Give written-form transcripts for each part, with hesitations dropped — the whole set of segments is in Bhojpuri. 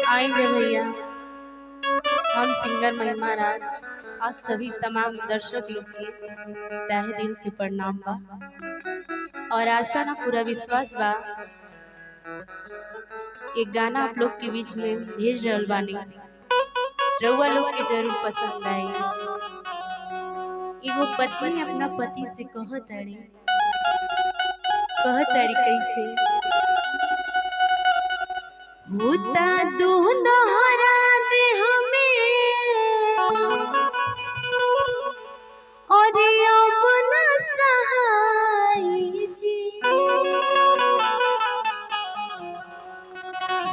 आएंगे भैया। हम सिंगर महिमा राज आप सभी तमाम दर्शक लोग के तहे दिल से प्रणाम बा और आशा ना पूरा विश्वास बा एक गाना आप लोग के बीच में भेज रहल बानी, रउआ लोग के जरूर पसंद आई। एगो पत्नी अपना पति से कहताड़ी कैसे होता दोहरा दे हमें और अब न सहाय जी,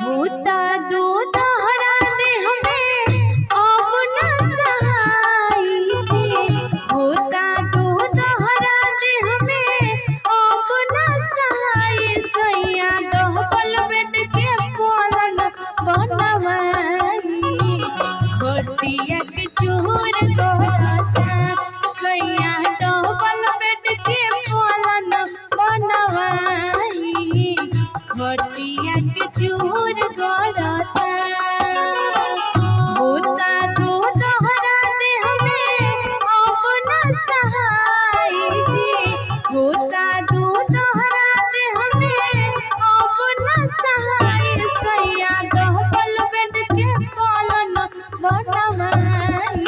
होता दोहरा दे हमें अब न सहाय जी, होता दोहरा दे हमें अब न सहाय। सैया डबल बेड के पलंग बनवाई खटिया के चोर गोराता, सैया डबल बेड के पलंग बनवाई खटिया के चोर गोराता। होता दोहरा दे हमें अब न सहाय जी, होता दोहरा दे हमें अब न सहाय। सैया डबल बेड के पलंग बनवाई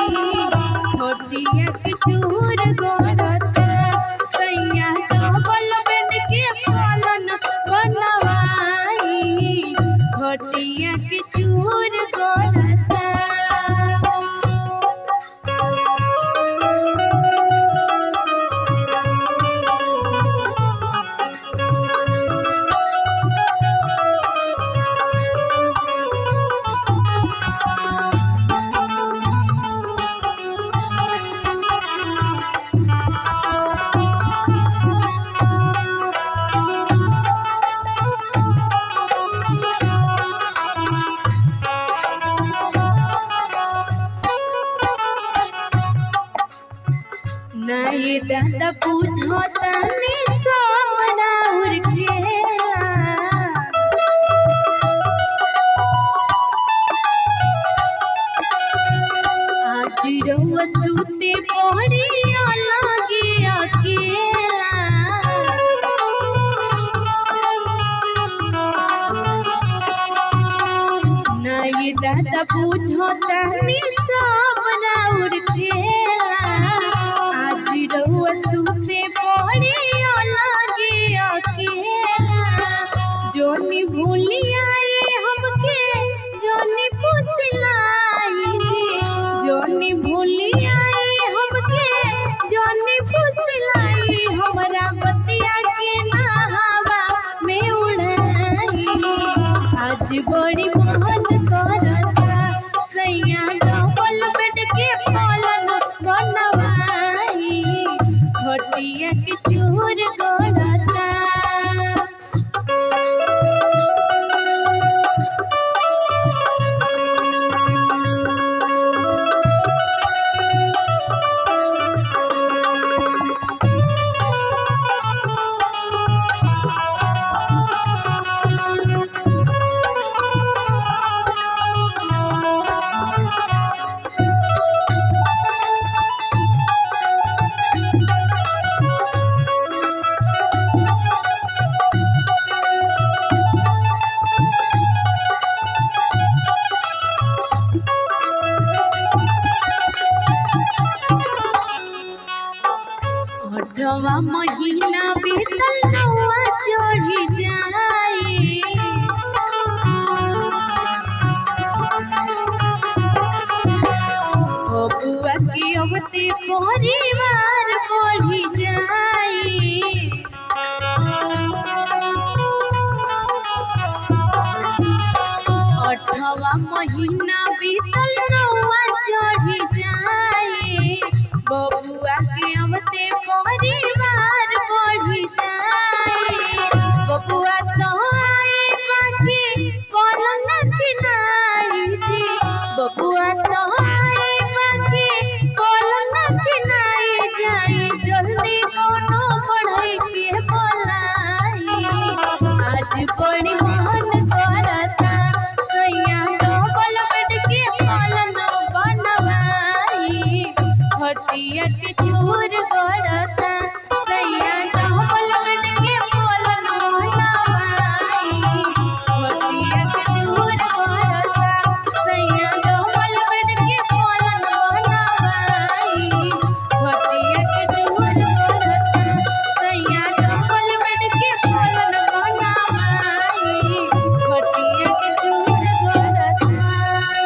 खटिया के चोर गोराता, सैया डबल बेड के पलंग बनवाई खटिया के चोर गोराता। नहीं दादा पूछो तनी सोमना उड़ खेला, आज रउआ सूते पड़ी अलगे अकेला। नहीं दादा पूछो तनी सोमना उड़ खेला, रउआ सूते पड़ी अलगे अकेला। जोनी भूली आई हमके जोनी फुसलाई जी, जोनी भूली आई हमके जोनी फुसलाई। हमरा बतिया के नहावा में उड़ाई आज बड़ी मन करता, सैया डबल बेड के पलंग बनवाई खटिया के चोर गोराता। अठवा महीना बीतल नौआ चढ़ी जाई, बबुआ के अबते परिवार बढ़ी जाई। अठवा महीना बीतल नौआ चढ़ी जाई, बबुआ के अबते परिवार बढ़ी जाई। बबुआ तो आई बाकी पलंग किनाई जी, बबुआ तो आई बाकी पलंग किनाई जाई। जल्दी कोनो बढ़ई के बोलाई आज बड़ी मन करता, सैया के चूर गड़ता सैया